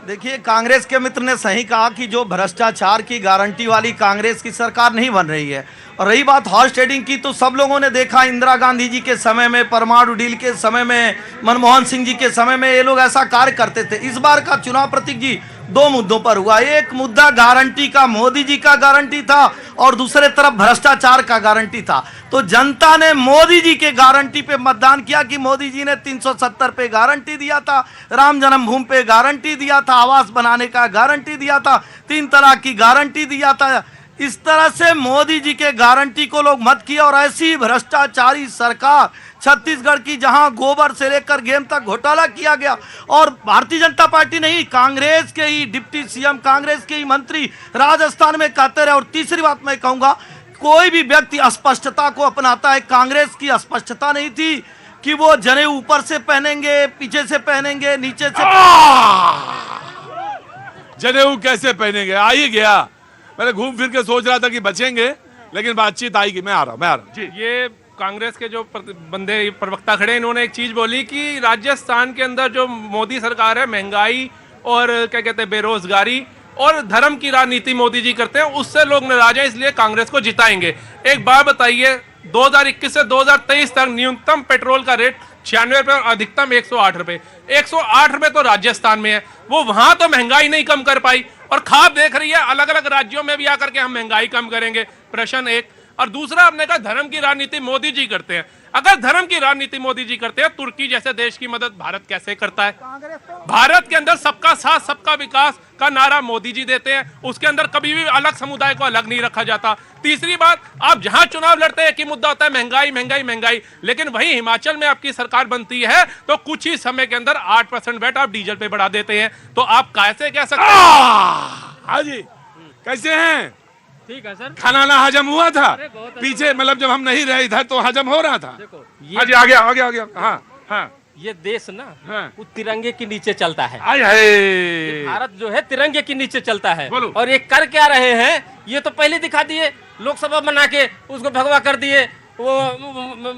देखिए, कांग्रेस के मित्र ने सही कहा कि जो भ्रष्टाचार की गारंटी वाली कांग्रेस की सरकार नहीं बन रही है। और रही बात हॉर्स ट्रेडिंग की, तो सब लोगों ने देखा इंदिरा गांधी जी के समय में, परमाणु डील के समय में, मनमोहन सिंह जी के समय में ये लोग ऐसा कार्य करते थे। इस बार का चुनाव प्रतीक जी दो मुद्दों पर हुआ। एक मुद्दा गारंटी का, मोदी जी का गारंटी था, और दूसरे तरफ भ्रष्टाचार का गारंटी था। तो जनता ने मोदी जी के गारंटी पे मतदान किया कि मोदी जी ने 370 पे गारंटी दिया था, राम जन्मभूमि पे गारंटी दिया था, आवास बनाने का गारंटी दिया था, 3 तलाक की गारंटी दिया था। इस तरह से मोदी जी के गारंटी को लोग मत किया। और ऐसी भ्रष्टाचारी सरकार छत्तीसगढ़ की, जहां गोबर से लेकर गेम तक घोटाला किया गया, और भारतीय जनता पार्टी नहीं, कांग्रेस के ही डिप्टी सीएम, कांग्रेस के ही मंत्री राजस्थान में कहते रहे। और तीसरी बात मैं कहूंगा, कोई भी व्यक्ति अस्पष्टता को अपनाता है। कांग्रेस की अस्पष्टता नहीं थी कि वो जनेऊ ऊपर से पहनेंगे, पीछे से पहनेंगे, नीचे से। जनेऊ कैसे पहनेंगे, आ ही गया। मैंने घूम फिर के सोच रहा था कि बचेंगे, लेकिन बातचीत आएगी। मैं आ रहा हूँ जी। ये कांग्रेस के जो बंदे प्रवक्ता खड़े, इन्होंने एक चीज बोली कि राजस्थान के अंदर जो मोदी सरकार है, महंगाई और क्या कहते हैं, बेरोजगारी और धर्म की राजनीति मोदी जी करते हैं, उससे लोग नाराज हैं, इसलिए कांग्रेस को जिताएंगे। एक बात बताइए, 2021 से 2023 तक न्यूनतम पेट्रोल का रेट 96 रुपए और अधिकतम 108 रुपए। 108 रुपए तो राजस्थान में है, वो वहां तो महंगाई नहीं कम कर पाई, और खाब देख रही है अलग अलग राज्यों में भी आकर के हम महंगाई कम करेंगे। प्रश्न एक। और दूसरा, आपने कहा धर्म की राजनीति मोदी जी करते हैं। अगर धर्म की राजनीति मोदी जी करते हैं, तुर्की जैसे देश की मदद भारत कैसे करता है? भारत के अंदर सबका साथ सबका विकास का नारा मोदी जी देते हैं, उसके अंदर कभी भी अलग समुदाय को अलग नहीं रखा जाता। तीसरी बात, आप जहां चुनाव लड़ते हैं कि मुद्दा होता है महंगाई महंगाई महंगाई, लेकिन वहीं हिमाचल में आपकी सरकार बनती है तो कुछ ही समय के अंदर 8% वैट आप डीजल पे बढ़ा देते हैं। तो आप कैसे कह सकते हैं? हाँ जी, कैसे हैं? ठीक है सर। खाना ना हजम हुआ था पीछे, मतलब जब हम नहीं रहे इधर तो हजम हो रहा था। देखो हाँ जी, आ गया। हाँ हाँ, ये देश ना हाँ। वो तिरंगे के नीचे चलता है। आय हाय, भारत जो है तिरंगे के नीचे चलता है। बोलो। और ये कर क्या रहे हैं, ये तो पहले दिखा दिए, लोकसभा बना के उसको भगवा कर दिए। वो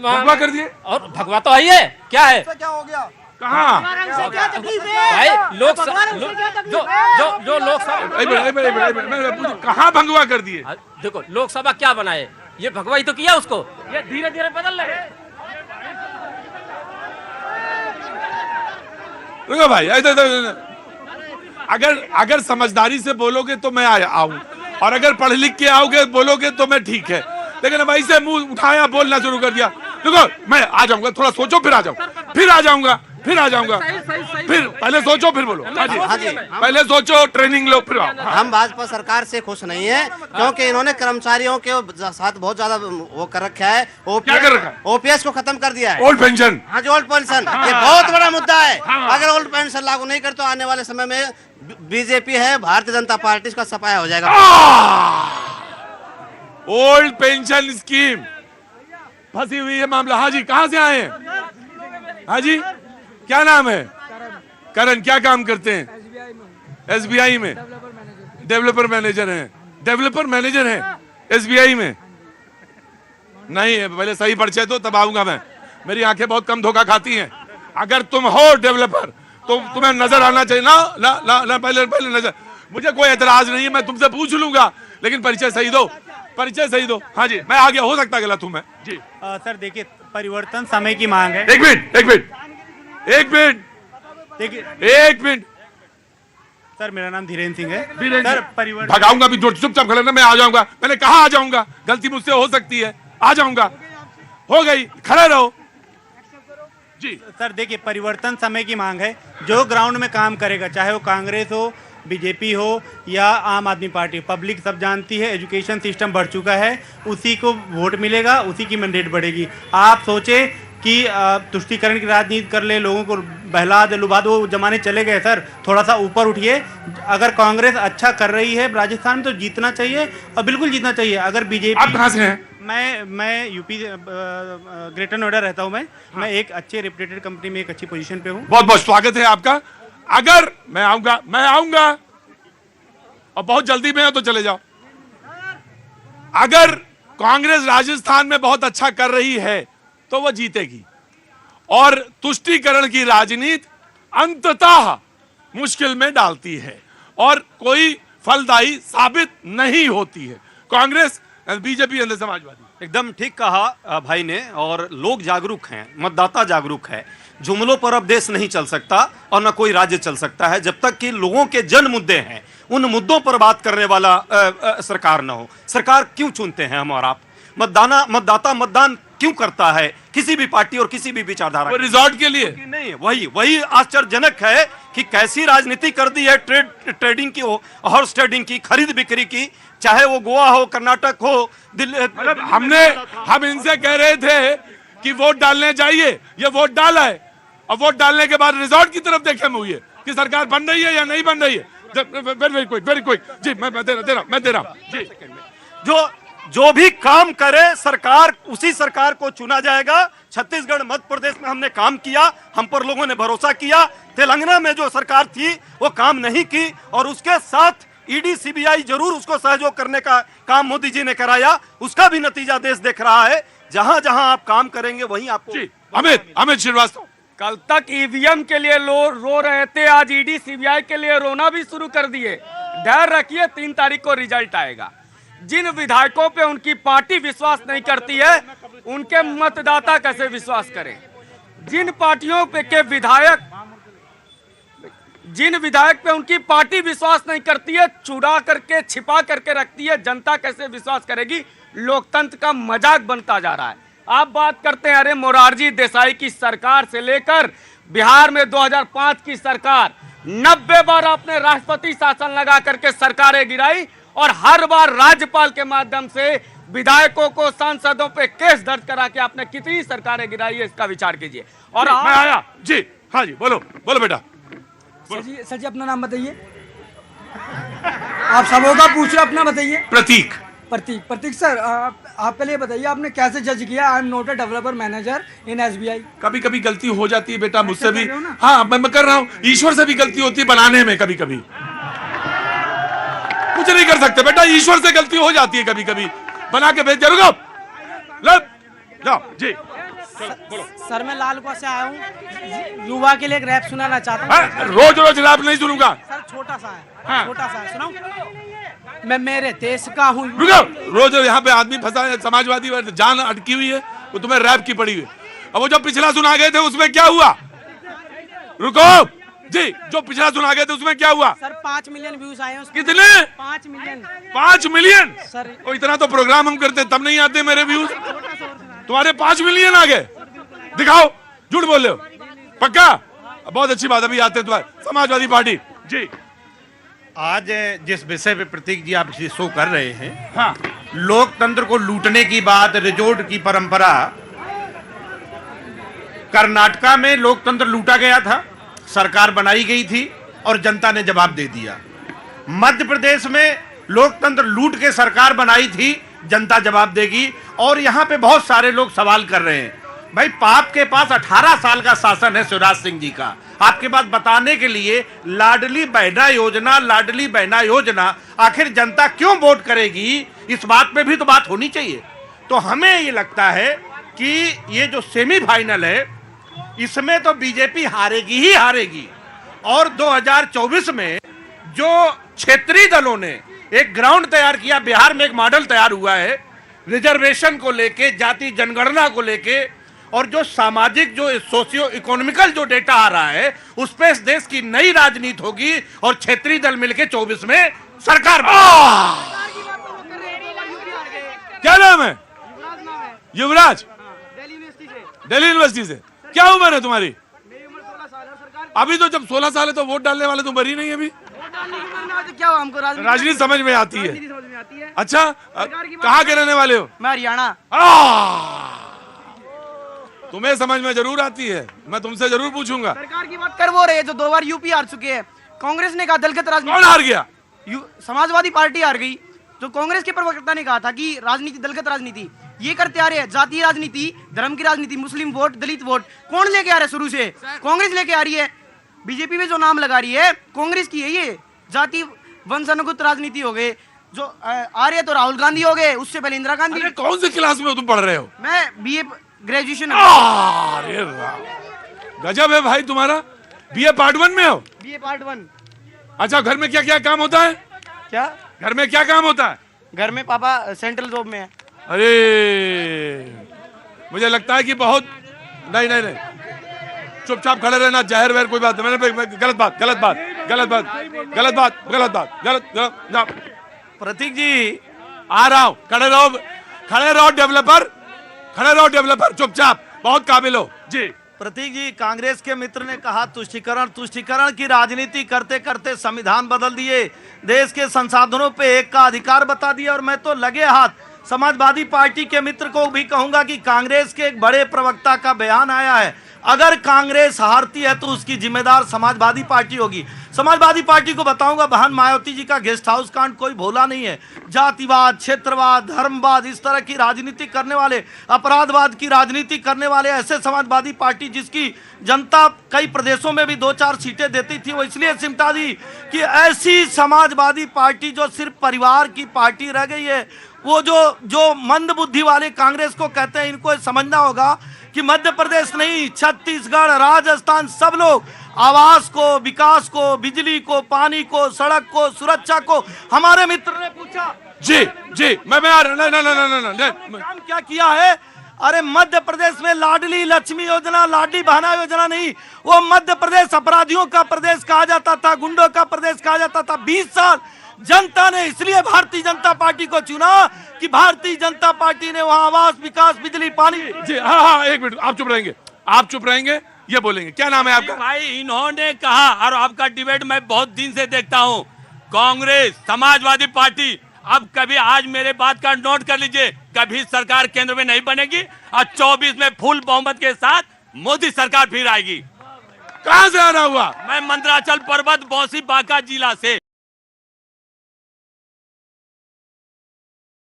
भगवा कर दिए, और भगवा तो है, क्या है, क्या हो गया? कहाँ? भाई लोकसभा जो लोकसभा कहाँ भगवा कर दिए? देखो लोकसभा क्या बनाए, ये भगवा ही तो किया उसको, ये धीरे धीरे बदल रहे। रुको भाई, अगर समझदारी से बोलोगे तो मैं आऊं, और अगर पढ़ लिख के आओगे बोलोगे तो मैं ठीक है, लेकिन अब ऐसे मुंह उठाया बोलना शुरू कर दिया। देखो मैं आ जाऊंगा, थोड़ा सोचो फिर आ जाऊंगा, फिर पहले सोचो फिर बोलो। हाँ जी, पहले सोचो, ट्रेनिंग लो फिर आओ। हम भाजपा सरकार से खुश नहीं है, क्योंकि इन्होंने कर्मचारियों के साथ बहुत ज्यादा वो कर रखा है। क्या कर रखा है? ओपीएस को खत्म कर दिया है। Old pension. हाँ जी, ओल्ड पेंशन, ये बहुत बड़ा मुद्दा है। अगर ओल्ड पेंशन लागू नहीं कर तो आने वाले समय में बीजेपी है, भारतीय जनता पार्टी का सफाया हो जाएगा। ओल्ड पेंशन स्कीम फंसी हुई है मामला। हाँ जी, कहाँ से आए हैं? हाँ जी, क्या नाम है? करण। क्या काम करते हैं? एसबीआई में डेवलपर मैनेजर हैं। एसबीआई में नहीं है, पहले सही परिचय दो तब आऊंगा मैं। मेरी आंखें बहुत कम धोखा खाती हैं। अगर तुम हो डेवलपर तो तुम्हें नजर आना चाहिए ना, पहले नजर। मुझे कोई एतराज नहीं है, मैं तुमसे पूछ लूंगा, लेकिन परिचय सही दो। हाँ जी, मैं आ गया, हो सकता है गलत हूं मैं जी। सर देखिए, परिवर्तन समय की मांग है। एक मिनट सर, मेरा नाम धीरेन्द्र सिंह है। सर, परिवर्तन भगाऊंगा भी, चुपचाप खड़े रहना, मैं आ जाऊंगा। मैंने कहा आ जाऊंगा, गलती मुझसे हो सकती है, आ जाऊंगा। हो गई, खड़े रहो जी। सर देखिए, परिवर्तन समय की मांग है। जो ग्राउंड में काम करेगा, चाहे वो कांग्रेस हो, बीजेपी हो या आम आदमी पार्टी, पब्लिक सब जानती है, एजुकेशन सिस्टम बढ़ चुका है, उसी को वोट मिलेगा, उसी की मैंडेट बढ़ेगी। आप सोचे कि तुष्टीकरण की राजनीति कर ले, लोगों को बहला दे, लुभा दो, वो जमाने चले गए सर। थोड़ा सा ऊपर उठिए। अगर कांग्रेस अच्छा कर रही है राजस्थान में तो जीतना चाहिए, और बिल्कुल जीतना चाहिए। अगर बीजेपी। आप कहाँ से हैं? मैं यूपी ग्रेटर नोएडा रहता हूँ। मैं एक अच्छे रेप्यूटेड कंपनी में एक अच्छी पोजीशन पे हूँ। बहुत बहुत स्वागत है आपका। अगर मैं आऊंगा और बहुत जल्दी में हो तो चले जाओ। अगर कांग्रेस राजस्थान में बहुत अच्छा कर रही है तो वो जीतेगी, और तुष्टीकरण की राजनीति अंततः मुश्किल में डालती है और कोई फलदायी साबित नहीं होती है। Congress, BJP and Samajwadi. एकदम ठीक कहा भाई ने, और लोग जागरूक हैं, मतदाता जागरूक है। जुमलों पर अब देश नहीं चल सकता और न कोई राज्य चल सकता है जब तक कि लोगों के जन मुद्दे हैं, उन मुद्दों पर बात करने वाला सरकार न हो। सरकार क्यों चुनते हैं हम और आप? मतदाता मतदान क्यों करता है किसी भी पार्टी और किसी भी विचारधारा? वो रिजॉर्ट के लिए नहीं, वही आश्चर्यजनक है कि कैसी राजनीति कर दी है ट्रेडिंग की, हॉर्स ट्रेडिंग की, खरीद बिक्री की, चाहे वो गोवा हो, कर्नाटक हो, दिल्ली। मतलब हम इनसे कह रहे थे कि वोट डालने जाइए, ये वोट डाला है, और वोट डालने के बाद रिजॉर्ट की तरफ देखे हुए है कि सरकार बन रही है या नहीं बन रही है। वेरी क्विक जी, मैं दे रहा हूं जी। जो भी काम करे सरकार, उसी सरकार को चुना जाएगा। छत्तीसगढ़, मध्य प्रदेश में हमने काम किया, हम पर लोगों ने भरोसा किया। तेलंगाना में जो सरकार थी वो काम नहीं की, और उसके साथ ईडी सीबीआई जरूर उसको सहयोग करने का काम मोदी जी ने कराया। उसका भी नतीजा देश देख रहा है। जहां जहां आप काम करेंगे वहीं आपको जी। अमित श्रीवास्तव, कल तक ईवीएम के लिए रो रहे थे, आज ईडी सीबीआई के लिए रोना भी शुरू कर दिए। डर रखिए, 3 तारीख को रिजल्ट आएगा। जिन विधायकों पे उनकी पार्टी विश्वास नहीं करती है, उनके मतदाता कैसे विश्वास करें? जिन पार्टियों पे के विधायक, जिन विधायक पे उनकी पार्टी विश्वास नहीं करती है, चुरा करके छिपा करके रखती है, जनता कैसे विश्वास करेगी? लोकतंत्र का मजाक बनता जा रहा है। आप बात करते हैं, अरे मोरारजी देसाई की सरकार से लेकर बिहार में 2005 की सरकार, 90 बार आपने राष्ट्रपति शासन लगा करके सरकारें गिराई, और हर बार राज्यपाल के माध्यम से विधायकों को, सांसदों पे केस दर्ज करा के आपने कितनी सरकारें गिराई है, इसका विचार कीजिए। और मैं आया जी। हाँ जी, बोलो बेटा। सर जी अपना नाम बताइए। आप सबों का पूछ रहे, अपना बताइए। प्रतीक सर, आप पहले बताइए, आपने कैसे जज किया? I am not a developer manager in SBI. कभी कभी गलती हो जाती है बेटा, मुझसे भी। हाँ, मैं कर रहा हूँ। ईश्वर से भी गलती होती है बनाने में, कभी कभी कुछ नहीं कर सकते बेटा, ईश्वर से गलती हो जाती है कभी कभी, बना के भेज जाओ जाओ जी। बोलो सर, मैं लालकुआ से आया हूँ, युवा के लिए एक रैप सुनाना चाहता हूँ। रोज रैप नहीं सुनूंगा सर, छोटा सा है। हाँ। छोटा सा है, सुनाऊं? मैं मेरे देश का हूँ। रोज यहाँ पे आदमी फंसा है, समाजवादी जान अटकी हुई है, वो तुम्हें रैप की पड़ी हुई। अब वो जो पिछला सुना गए थे उसमें क्या हुआ? रुको जी, जो पिछला सुना गए थे उसमें क्या हुआ? सर 5 मिलियन व्यूज आए हैं। कितने? 5 मिलियन। 5 मिलियन सर, तो इतना तो प्रोग्राम हम करते तब नहीं आते मेरे व्यूज। तुम्हारे 5 मिलियन आ गए, दिखाओ। झूठ बोल रहे हो? पक्का? बहुत अच्छी बात, अभी आते तुम्हारे समाजवादी पार्टी जी। आज जिस विषय पे प्रतीक जी आप शो कर रहे हैं, हाँ, लोकतंत्र को लूटने की बात, रिजोर्ट की परंपरा। कर्नाटका में लोकतंत्र लूटा गया था, सरकार बनाई गई थी और जनता ने जवाब दे दिया। मध्य प्रदेश में लोकतंत्र लूट के सरकार बनाई थी, जनता जवाब देगी। और यहां पे बहुत सारे लोग सवाल कर रहे हैं, भाई पाप के पास 18 साल का शासन है शिवराज सिंह जी का। आपके पास बताने के लिए लाडली बहना योजना आखिर जनता क्यों वोट करेगी, इस बात पे भी तो बात होनी चाहिए। तो हमें ये लगता है कि ये जो सेमीफाइनल है इसमें तो बीजेपी हारेगी ही हारेगी। और 2024 में जो क्षेत्रीय दलों ने एक ग्राउंड तैयार किया, बिहार में एक मॉडल तैयार हुआ है रिजर्वेशन को लेके, जाति जनगणना को लेके, और जो सामाजिक, जो सोशियो इकोनॉमिकल जो डेटा आ रहा है, उस पे इस देश की नई राजनीति होगी और क्षेत्रीय दल मिलके 24 में सरकार। क्या नाम है? युवराज, दिल्ली यूनिवर्सिटी से। क्या उम्र है तुम्हारी? मेरी उम्र 16 साल है। सरकार अभी तो जब 16 साल है तो वोट डालने वाले तुम बरी नहीं है अभी। वोट डालने की उम्र में आज क्या हुआ? हमको राजनीति समझ में आती है। समझ में आती है। अच्छा, कहाँ के रहने वाले हो? मैं हरियाणा। तुम्हें समझ में जरूर आती है, मैं तुमसे जरूर पूछूंगा। सरकार की बात कर वो रहे जो 2 बार यूपी हार चुके हैं। कांग्रेस ने कहा दलगत राजनीति। कौन हार गया? समाजवादी पार्टी हार गई। जो कांग्रेस के प्रवक्ता ने कहा था कि राजनीति दलगत राजनीति ये करते आ रहे हैं, जातीय राजनीति, धर्म की राजनीति, मुस्लिम वोट, दलित वोट कौन लेके आ रहा है? शुरू से कांग्रेस लेके आ रही है। बीजेपी में जो नाम लगा रही है कांग्रेस की है। ये जाति वंशानुगत राजनीति हो गए जो आ रहे, तो राहुल गांधी हो गए, उससे पहले इंदिरा गांधी। अरे कौन सी क्लास में तुम पढ़ रहे हो? मैं बीए ग्रेजुएशन। अरे गजब है भाई तुम्हारा। बीए पार्ट 1 में हो? BA part 1। अच्छा, घर में क्या क्या काम होता है? क्या घर में क्या काम होता है? घर में पापा सेंट्रल जॉब में है। अरे मुझे लगता है कि बहुत नहीं नहीं नहीं, चुपचाप खड़े रहना, जहर वहर कोई बात नहीं। मैंने गलत बात गलत बात गलत बात गलत बात गलत बात गलत। प्रतीक जी आ रहा हूं, खड़े रहो डेवलपर, खड़े रहो डेवलपर, चुपचाप, बहुत काबिल हो जी। प्रतीक जी, कांग्रेस के मित्र ने कहा तुष्टीकरण की राजनीति करते करते संविधान बदल दिए, देश के संसाधनों पे एक का अधिकार बता दिया। और मैं तो लगे हाथ समाजवादी पार्टी के मित्र को भी कहूंगा कि कांग्रेस के एक बड़े प्रवक्ता का बयान आया है, अगर कांग्रेस हारती है तो उसकी जिम्मेदार समाजवादी पार्टी होगी। समाजवादी पार्टी को बताऊंगा, बहन मायावती जी का गेस्ट हाउस कांड कोई भोला नहीं है। जातिवाद, क्षेत्रवाद, धर्मवाद, इस तरह की राजनीति करने वाले, अपराधवाद की राजनीति करने वाले ऐसे समाजवादी पार्टी जिसकी जनता कई प्रदेशों में भी 2-4 सीटें देती थी, वो इसलिए सिमटा दी कि ऐसी समाजवादी पार्टी जो सिर्फ परिवार की पार्टी रह गई है। वो जो मंद बुद्धि वाले कांग्रेस को कहते हैं, इनको समझना होगा कि मध्य प्रदेश नहीं, छत्तीसगढ़, राजस्थान, सब लोग आवास को, विकास को, बिजली को, पानी को, सड़क को, सुरक्षा को, हमारे मित्र ने पूछा जी जी मैं आ रहा नहीं काम क्या किया है। अरे मध्य प्रदेश में लाडली लक्ष्मी योजना, लाडली बहना योजना नहीं, वो मध्य प्रदेश अपराधियों का प्रदेश कहा जाता था, गुंडों का प्रदेश कहा जाता था। 20 साल जनता ने इसलिए भारतीय जनता पार्टी को चुना कि भारतीय जनता पार्टी ने वहां आवास, विकास, बिजली, पानी। जी हाँ, एक मिनट, आप चुप रहेंगे, ये बोलेंगे। क्या नाम है आपका? भाई, इन्होंने कहा, और आपका डिबेट मैं बहुत दिन से देखता हूं, कांग्रेस, समाजवादी पार्टी, अब कभी आज मेरे बात का नोट कर लीजिए, कभी सरकार केंद्र में नहीं बनेगी और 24 में फुल बहुमत के साथ मोदी सरकार फिर आएगी। कहां से आना हुआ? मैं मंदराचल पर्वत, बौसी, बांका जिला से।